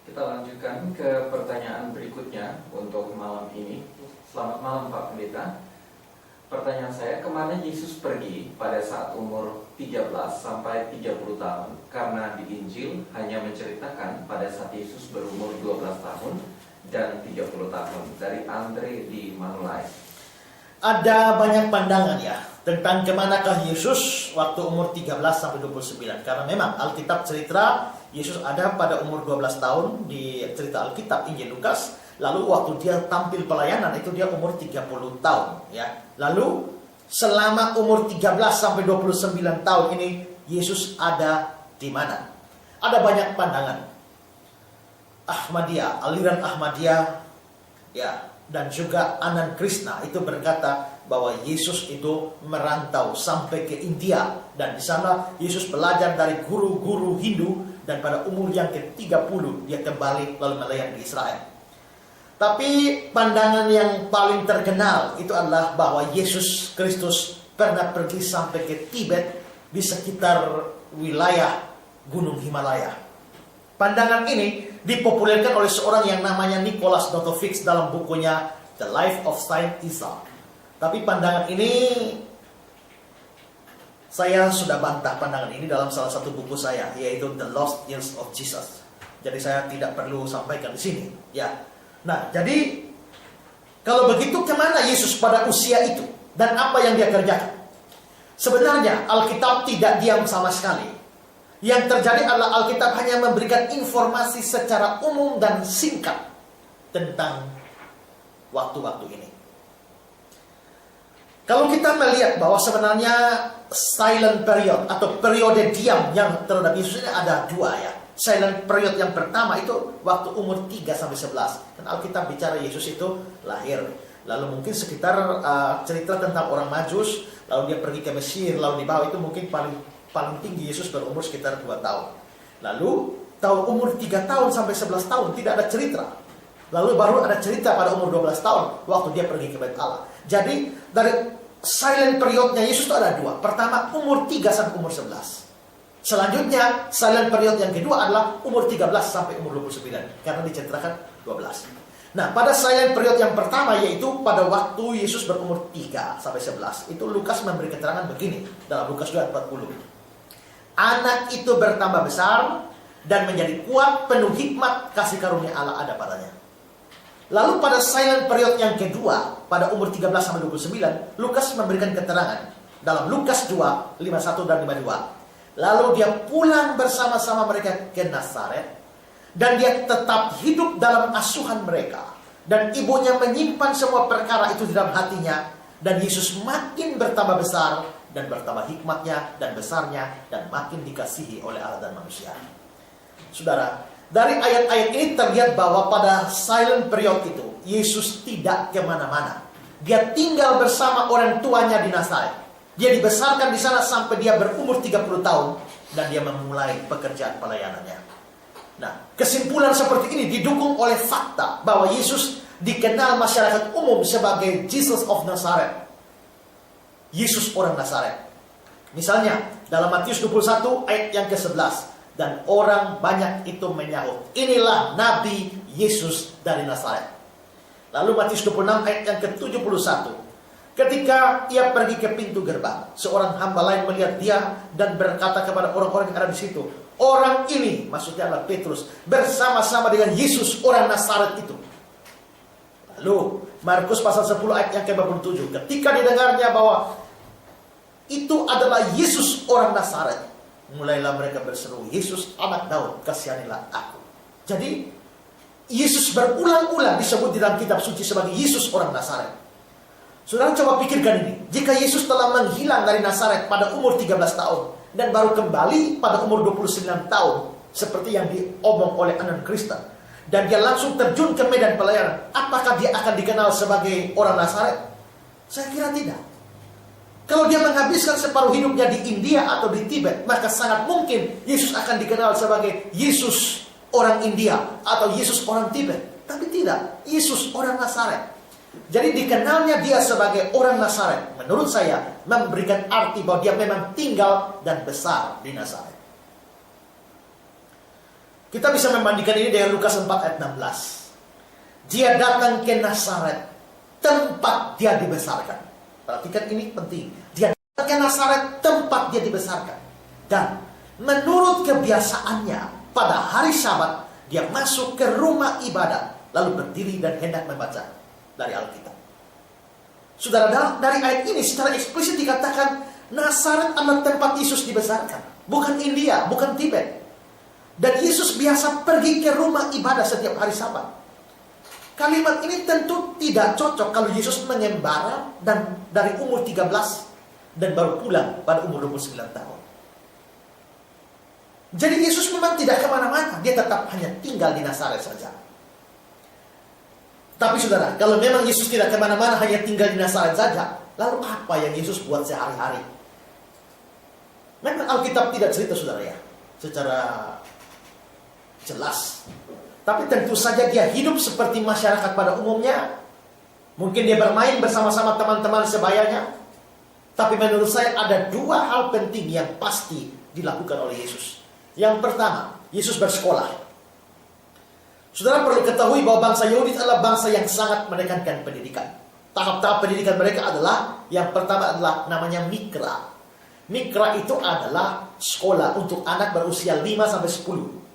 Kita lanjutkan ke pertanyaan berikutnya untuk malam ini. Selamat malam Pak Pendeta. Pertanyaan saya, kemana Yesus pergi pada saat umur 13 sampai 30 tahun? Karena di Injil hanya menceritakan pada saat Yesus berumur 12 tahun dan 30 tahun. Dari Andre di Manulai. Ada banyak pandangan ya tentang kemanakah Yesus waktu umur 13 sampai 29. Karena memang Alkitab cerita Yesus ada pada umur 12 tahun di cerita Alkitab Injil Lukas. Lalu waktu dia tampil pelayanan itu dia umur 30 tahun ya. Lalu selama umur 13 sampai 29 tahun ini Yesus ada di mana? Ada banyak pandangan. Ahmadiyah, aliran Ahmadiyah ya, dan juga Anand Krishna itu berkata bahwa Yesus itu merantau sampai ke India, dan di sana Yesus belajar dari guru-guru Hindu, dan pada umur yang ke-30 dia kembali lalu melayani di Israel. Tapi pandangan yang paling terkenal itu adalah bahwa Yesus Kristus pernah pergi sampai ke Tibet di sekitar wilayah Gunung Himalaya. Pandangan ini dipopulerkan oleh seorang yang namanya Nicholas Notovix dalam bukunya The Life of Saint Isa. Tapi pandangan ini saya sudah bantah pandangan ini dalam salah satu buku saya, yaitu The Lost Years of Jesus. Jadi saya tidak perlu sampaikan di sini, ya. Nah, jadi kalau begitu kemana Yesus pada usia itu dan apa yang dia kerjakan? Sebenarnya Alkitab tidak diam sama sekali. Yang terjadi adalah Alkitab hanya memberikan informasi secara umum dan singkat tentang waktu-waktu ini. Kalau kita melihat bahwa sebenarnya silent period atau periode diam yang terhadap Yesus ini ada dua ya. Silent period yang pertama itu waktu umur 3 sampai 11. Dan Alkitab bicara Yesus itu lahir. Lalu mungkin sekitar cerita tentang orang Majus, lalu dia pergi ke Mesir, lalu di bawah itu mungkin paling tinggi Yesus berumur sekitar 2 tahun. Lalu tahun umur 3 tahun sampai 11 tahun tidak ada cerita. Lalu baru ada cerita pada umur 12 tahun waktu dia pergi ke Bait Allah. Jadi dari silent periodnya Yesus itu ada dua. Pertama umur 3 sampai umur 11. Selanjutnya silent period yang kedua adalah umur 13 sampai umur 29. Karena diceritakan 12. Nah, pada silent period yang pertama yaitu pada waktu Yesus berumur 3 sampai 11. Itu Lukas memberi keterangan begini dalam Lukas 2:40. Anak itu bertambah besar dan menjadi kuat, penuh hikmat, kasih karunia Allah ada padanya. Lalu pada silent period yang kedua pada umur 13 sampai 29, Lukas memberikan keterangan dalam Lukas 2, 51 dan 52. Lalu dia pulang bersama-sama mereka ke Nazaret, dan dia tetap hidup dalam asuhan mereka. Dan ibunya menyimpan semua perkara itu di dalam hatinya. Dan Yesus makin bertambah besar dan bertambah hikmatnya dan besarnya, dan makin dikasihi oleh Allah dan manusia. Saudara, dari ayat-ayat ini terlihat bahwa pada silent period itu Yesus tidak kemana-mana. Dia tinggal bersama orang tuanya di Nazaret. Dia dibesarkan di sana sampai dia berumur 30 tahun dan dia memulai pekerjaan pelayanannya. Nah, kesimpulan seperti ini didukung oleh fakta bahwa Yesus dikenal masyarakat umum sebagai Jesus of Nazareth. Yesus orang Nazaret. Misalnya dalam Matius 21 ayat yang ke-11, dan orang banyak itu menyahut, inilah Nabi Yesus dari Nazaret. Lalu Matius 26 ayat yang ke-71, ketika ia pergi ke pintu gerbang, seorang hamba lain melihat dia dan berkata kepada orang-orang yang ada di situ, orang ini, maksudnya adalah Petrus, bersama-sama dengan Yesus orang Nazaret itu. Lalu Markus pasal 10 ayat yang ke-57, ketika didengarnya bahwa itu adalah Yesus orang Nazaret, mulailah mereka berseru, Yesus anak Daud, kasihanilah aku. Jadi Yesus berulang-ulang disebut di dalam kitab suci sebagai Yesus orang Nazaret. Saudara coba pikirkan ini. Jika Yesus telah menghilang dari Nazaret pada umur 13 tahun dan baru kembali pada umur 29 tahun seperti yang diomong oleh Anand Krishna, dan dia langsung terjun ke medan pelayanan, apakah dia akan dikenal sebagai orang Nazaret? Saya kira tidak. Kalau dia menghabiskan separuh hidupnya di India atau di Tibet, maka sangat mungkin Yesus akan dikenal sebagai Yesus orang India atau Yesus orang Tibet. Tapi tidak, Yesus orang Nazaret. Jadi dikenalnya dia sebagai orang Nazaret, menurut saya memberikan arti bahwa dia memang tinggal dan besar di Nazaret. Kita bisa membandingkan ini dengan Lukas 4 ayat 16. Dia datang ke Nazaret, tempat dia dibesarkan. Perhatikan ini penting. Dia datang ke Nazaret, tempat dia dibesarkan. Dan menurut kebiasaannya, pada hari Sabat, dia masuk ke rumah ibadah, lalu berdiri dan hendak membaca dari Alkitab. Saudara, dari ayat ini secara eksplisit dikatakan Nazaret adalah tempat Yesus dibesarkan. Bukan India, bukan Tibet. Dan Yesus biasa pergi ke rumah ibadah setiap hari Sabat. Kalimat ini tentu tidak cocok kalau Yesus mengembara dan dari umur 13 dan baru pulang pada umur 29 tahun. Jadi Yesus memang tidak kemana-mana. Dia tetap hanya tinggal di Nazaret saja. Tapi saudara, kalau memang Yesus tidak kemana-mana, hanya tinggal di Nazaret saja, lalu apa yang Yesus buat sehari-hari? Memang Alkitab tidak cerita, saudara, ya, secara jelas. Tapi tentu saja dia hidup seperti masyarakat pada umumnya. Mungkin dia bermain bersama-sama teman-teman sebayanya. Tapi menurut saya ada dua hal penting yang pasti dilakukan oleh Yesus. Yang pertama, Yesus bersekolah. Saudara perlu ketahui bahwa bangsa Yahudi adalah bangsa yang sangat menekankan pendidikan. Tahap-tahap pendidikan mereka adalah, yang pertama adalah namanya mikra. Mikra itu adalah sekolah untuk anak berusia 5-10.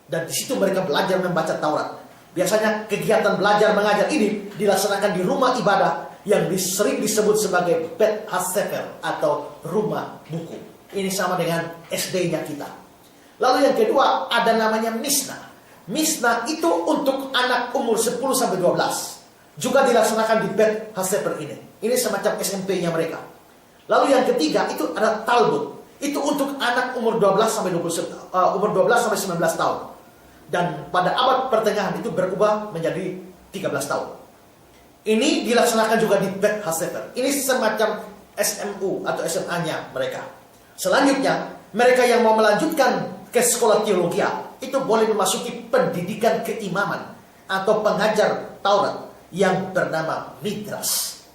Dan di situ mereka belajar membaca Taurat. Biasanya kegiatan belajar mengajar ini dilaksanakan di rumah ibadah yang sering disebut sebagai Bet HaSefer atau rumah buku. Ini sama dengan SD-nya kita. Lalu yang kedua ada namanya Misna. Misna itu untuk anak umur 10-12. Juga dilaksanakan di Bet HaSefer ini. Ini semacam SMP-nya mereka. Lalu yang ketiga itu ada Talmud. Itu untuk anak umur 12-19 tahun. Dan pada abad pertengahan itu berubah menjadi 13 tahun. Ini dilaksanakan juga di Bet HaSefer. Ini semacam SMU atau SMA-nya mereka. Selanjutnya, mereka yang mau melanjutkan ke sekolah teologi itu boleh memasuki pendidikan keimaman atau pengajar Taurat yang bernama Midras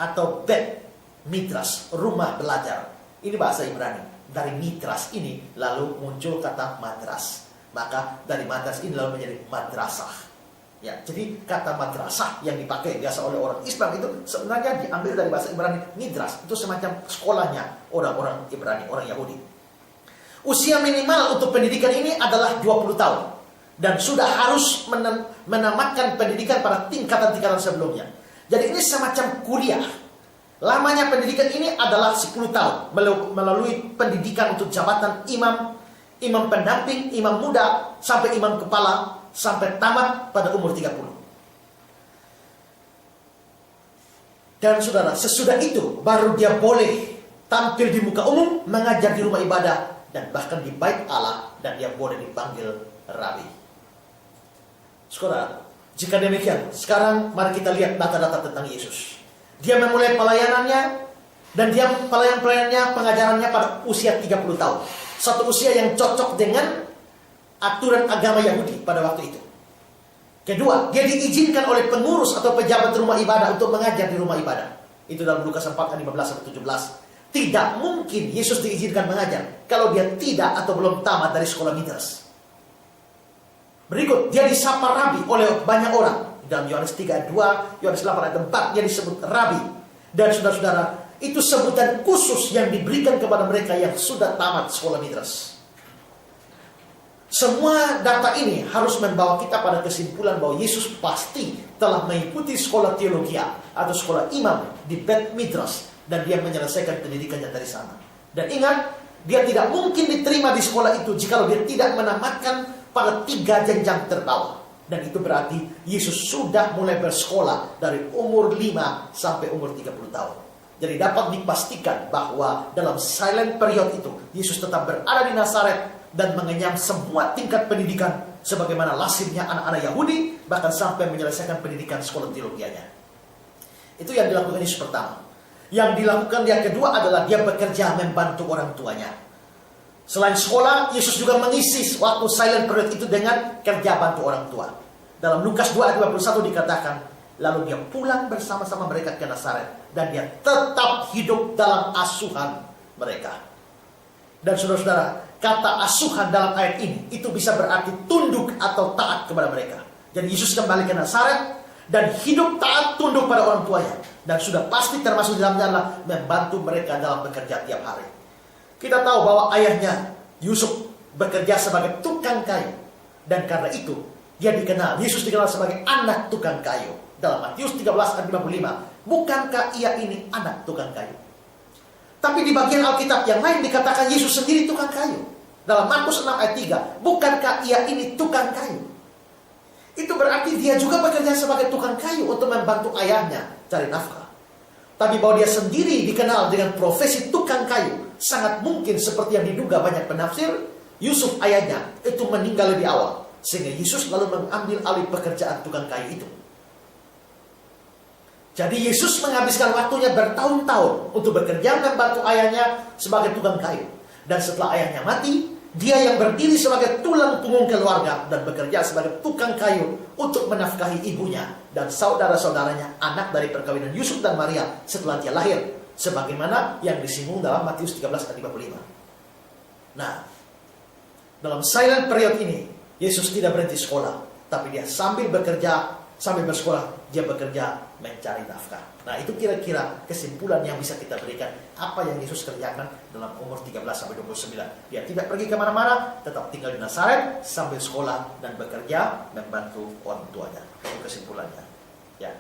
atau Bet Midras, rumah belajar. Ini bahasa Ibrani. Dari Midras ini lalu muncul kata madras. Maka dari madras ini lalu menjadi madrasah. Ya, jadi kata madrasah yang dipakai biasa oleh orang Islam itu sebenarnya diambil dari bahasa Ibrani Midras. Itu semacam sekolahnya orang-orang Ibrani, orang Yahudi. Usia minimal untuk pendidikan ini adalah 20 tahun. Dan sudah harus menamatkan pendidikan pada tingkatan-tingkatan sebelumnya. Jadi ini semacam kuliah. Lamanya pendidikan ini adalah 10 tahun. Melalui pendidikan untuk jabatan imam, imam pendamping, imam muda, sampai imam kepala, sampai tamat pada umur 30. Dan saudara, sesudah itu baru dia boleh tampil di muka umum, mengajar di rumah ibadah, dan bahkan di bait Allah, dan dia boleh dipanggil rabi. Saudara, jika demikian, sekarang mari kita lihat data-data tentang Yesus. Dia memulai pelayanannya, dan dia pelayanannya, pengajarannya pada usia 30 tahun. Satu usia yang cocok dengan aturan agama Yahudi pada waktu itu. Kedua, dia diizinkan oleh pengurus atau pejabat rumah ibadah untuk mengajar di rumah ibadah. Itu dalam Lukas 4 ayat 15-17. Tidak mungkin Yesus diizinkan mengajar kalau dia tidak atau belum tamat dari sekolah Midras. Berikut, dia disapa rabi oleh banyak orang. Dalam Yohanes 3 ayat 2, Yohanes 8 ayat 4, dia disebut rabi. Dan saudara-saudara, itu sebutan khusus yang diberikan kepada mereka yang sudah tamat sekolah Midras. Semua data ini harus membawa kita pada kesimpulan bahwa Yesus pasti telah mengikuti sekolah teologi atau sekolah imam di Bet Midras, dan dia menyelesaikan pendidikannya dari sana. Dan ingat, dia tidak mungkin diterima di sekolah itu jika dia tidak menamatkan pada 3 jenjang terbawah. Dan itu berarti Yesus sudah mulai bersekolah dari umur 5 sampai umur 30 tahun. Jadi dapat dipastikan bahwa dalam silent period itu Yesus tetap berada di Nazaret dan mengenyam semua tingkat pendidikan sebagaimana lazimnya anak-anak Yahudi, bahkan sampai menyelesaikan pendidikan sekolah teologianya. Itu yang dilakukan Yesus pertama. Yang dilakukan yang kedua adalah dia bekerja membantu orang tuanya. Selain sekolah, Yesus juga mengisi waktu silent period itu dengan kerja bantu orang tua. Dalam Lukas 2 ayat 21 dikatakan, lalu dia pulang bersama-sama mereka ke Nazaret, dan dia tetap hidup dalam asuhan mereka. Dan saudara-saudara, kata asuhan dalam ayat ini itu bisa berarti tunduk atau taat kepada mereka. Jadi Yesus kembali ke Nazaret dan hidup taat tunduk pada orang tuanya. Dan sudah pasti termasuk di dalamnya adalah membantu mereka dalam bekerja tiap hari. Kita tahu bahwa ayahnya Yusuf bekerja sebagai tukang kayu. Dan karena itu dia dikenal, Yesus dikenal sebagai anak tukang kayu. Dalam Matius 13 ayat 55, bukankah ia ini anak tukang kayu? Tapi di bagian Alkitab yang lain dikatakan Yesus sendiri tukang kayu. Dalam Markus 6 ayat 3, bukankah ia ini tukang kayu? Itu berarti dia juga bekerja sebagai tukang kayu untuk membantu ayahnya cari nafkah. Tapi bahwa dia sendiri dikenal dengan profesi tukang kayu, sangat mungkin seperti yang diduga banyak penafsir, Yusuf ayahnya itu meninggal lebih awal, sehingga Yesus lalu mengambil alih pekerjaan tukang kayu itu. Jadi Yesus menghabiskan waktunya bertahun-tahun untuk bekerja membantu ayahnya sebagai tukang kayu. Dan setelah ayahnya mati, dia yang berdiri sebagai tulang punggung keluarga dan bekerja sebagai tukang kayu untuk menafkahi ibunya dan saudara-saudaranya, anak dari perkawinan Yusuf dan Maria setelah dia lahir, sebagaimana yang disinggung dalam Matius 13 ayat 55. Nah, dalam silent period ini, Yesus tidak berhenti sekolah, tapi dia sambil bekerja, sambil bersekolah, dia bekerja mencari nafkah. Nah, itu kira-kira kesimpulan yang bisa kita berikan apa yang Yesus kerjakan dalam umur 13 sampai 29. Dia tidak pergi kemana-mana, tetap tinggal di Nazaret sambil sekolah dan bekerja membantu orang tuanya. Itu kesimpulannya. Ya.